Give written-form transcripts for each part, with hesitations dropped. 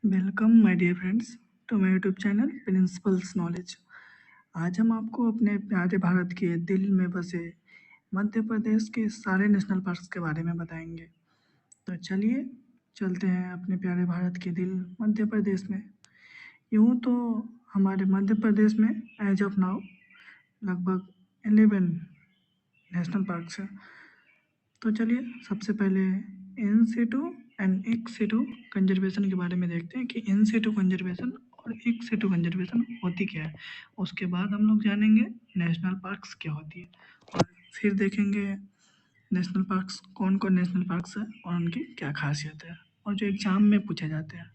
Welcome my dear friends to my YouTube channel principles knowledge. आज हम आपको अपने प्यारे भारत के दिल में बसे मध्य प्रदेश के सारे नेशनल पार्क्स के बारे में बताएंगे। तो चलिए चलते हैं अपने प्यारे भारत के दिल मध्य प्रदेश में। यूँ तो हमारे मध्य प्रदेश में एज ऑफ नाउ लगभग 11 नेशनल पार्क्स हैं। तो चलिए सबसे पहले in situ and ex situ conservation के बारे में देखते हैं कि इन सिटू कंजर्वेशन और एक्स सिटू कंजर्वेशन होती क्या है। उसके बाद हम लोग जानेंगे नेशनल पार्क्स क्या होती है और फिर देखेंगे नेशनल पार्क्स कौन कौन नेशनल पार्क्स है और उनकी क्या खासियत है और जो एग्ज़ाम में पूछे जाते हैं।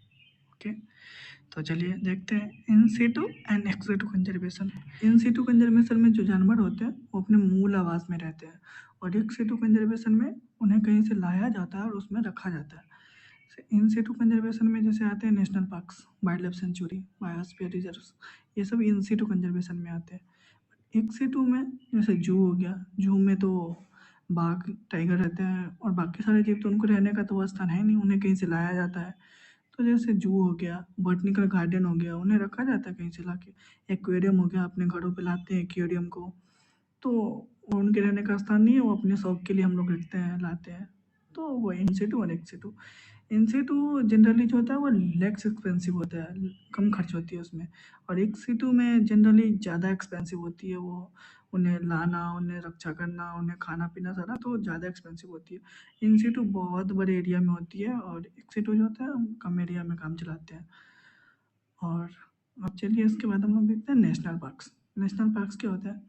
ओके, तो चलिए देखते हैं in situ and ex situ conservation. In situ conservation में जो जानवर होते हैं वो अपने मूल आवास में रहते हैं और एक्स सिटू कंजर्वेशन में उन्हें कहीं से लाया जाता है और उसमें रखा जाता है। इन सिटू कंजर्वेशन में जैसे आते हैं national parks, wild life sanctuary, biosphere reserves, ये सब इन सिटू कंजर्वेशन में आते हैं। एक्स सिटू में जैसे जू हो गया, जू में तो बाघ टाइगर रहते हैं और बाकी सारे जीव तो उनको रहने का तो वो स्थान है नहीं, उन्हें कहीं से लाया जाता है। तो जैसे जू हो गया, बॉटनिकल गार्डन हो गया, उन्हें रखा जाता है कहीं से लाके। एक्वेरियम हो गया, अपने घरों पे लाते हैं एक्वेरियम को, तो वो उनके रहने का स्थान नहीं है, वो अपने शौक के लिए हम लोग रखते हैं, लाते हैं। तो वो इन सिटू और एक्स सिटू। इन सिटू जनरली जो होता है वो लेस एक्सपेंसिव होता है, कम खर्च होती है उसमें। और एक्स सिटू में जनरली ज़्यादा एक्सपेंसिव होती है वो, उन्हें लाना, उन्हें रक्षा करना, उन्हें खाना पीना सारा तो ज़्यादा एक्सपेंसिव होती है। इन सिटू बहुत बड़े एरिया में होती है और एक्स सिटू जो होता है हम कम एरिया में काम चलाते हैं। और अब चलिए इसके बाद हम लोग देखते हैं नेशनल पार्क्स। नेशनल पार्क्स क्या होता है?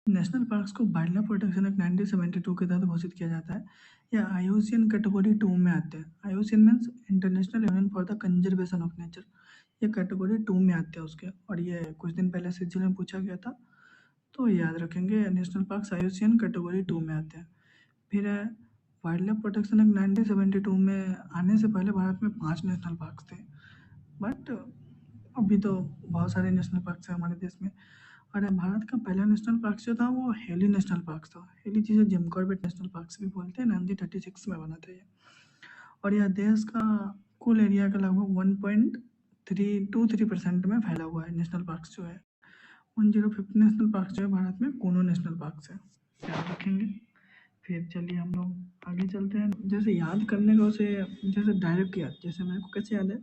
नेशनल पार्क्स को वाइल्ड लाइफ प्रोटेक्शन एक्ट 1972 के तहत घोषित किया जाता है। यह आईयूसीएन कैटेगरी 2 में आते हैं। IUCN means international union for the conservation of nature. ये कैटेगरी 2 में आते हैं उसके, और ये कुछ दिन पहले सीजीएल में पूछा गया था, तो याद रखेंगे नेशनल पार्क्स आईयूसीएन कैटेगरी 2 में आते हैं। फिर है वाइल्ड लाइफ प्रोटेक्शन एक्ट 1972 में आने से पहले भारत में 5 नेशनल पार्क्स थे, बट अभी तो बहुत सारे नेशनल पार्क्स हैं हमारे देश में। और भारत का पहला नेशनल पार्क जो था वो हेली नेशनल पार्क था। हेली जिसे जिम कॉर्बेट नेशनल पार्क भी बोलते हैं, 1936 में बना था ये। और यह देश का कुल एरिया का लगभग 1.323% में फैला हुआ है। नेशनल पार्क जो है 1050 नेशनल पार्क जो है भारत में कोनो नेशनल पार्क है, याद रखेंगे। फिर चलिए हम लोग आगे चलते हैं। जैसे याद करने का उसे जैसे डायरेक्ट याद, जैसे मेरे को कैसे याद है,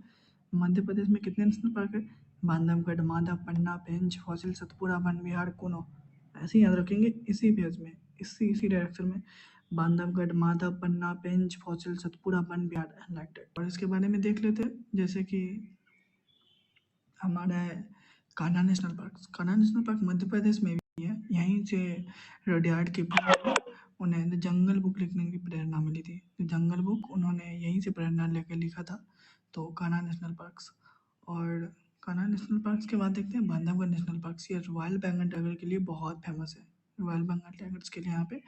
मध्य प्रदेश में कितने नेशनल पार्क है? बांधवगढ़, माधव, पन्ना, पेंच, फॉसिल, सतपुड़ा, वन विहार, कुनो। ऐसे ही याद रखेंगे इसी पेज में, इसी डायरेक्शन में। Bandhavgarh, Madhav, Panna, Pench, fossil, Satpura, Van Vihar and like that. और इसके बारे में देख लेते हैं, जैसे कि हमारा है Kanha national park. Kanha national park Madhya Pradesh में भी है। यहीं से रुडयार्ड के उन्हें द जंगल बुक लिखने की प्रेरणा मिली थी। द जंगल बुक उन्होंने यहीं से प्रेरणा लेकर लिखा था। तो कान्हा नेशनल पार्क्स। और कान्हा नेशनल पार्क्स के बाद देखते हैं बांधवगढ़ नेशनल पार्क्स। ये रॉयल बंगाल टाइगर के लिए बहुत फेमस है। रॉयल बंगाल टाइगर्स के लिए यहाँ पे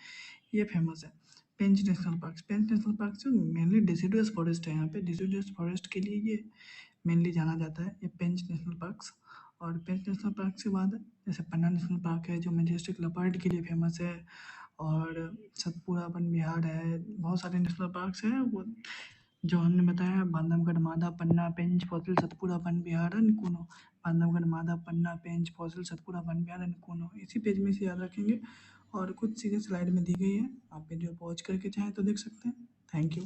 ये फेमस है। पेंच नेशनल पार्क। पेंच नेशनल पार्क जो मेनली डिसिडुअस फॉरेस्ट है, यहाँ पे डिसिडुअस फॉरेस्ट के लिए ये मेनली जाना जाता है, ये पेंच नेशनल पार्क्स। और पेंच नेशनल पार्क के बाद जैसे पन्ना नेशनल पार्क है जो मेजेस्टिक लेपर्ड के लिए फेमस है, और सतपुड़ा वन विहार है। बहुत सारे नेशनल पार्क्स हैं वो जो हमने बताया, Bandhavgarh, Madha, Panna, Pench, fossil, Satpura, Van Vihar and Kuno. Bandhavgarh, Madha, Panna, Pench, fossil, Satpura, Van Vihar and Kuno, इसी पेज में से याद रखेंगे। और कुछ चीज़ें स्लाइड में दी गई है, आप वीडियो पॉज करके चाहें तो देख सकते हैं। Thank you.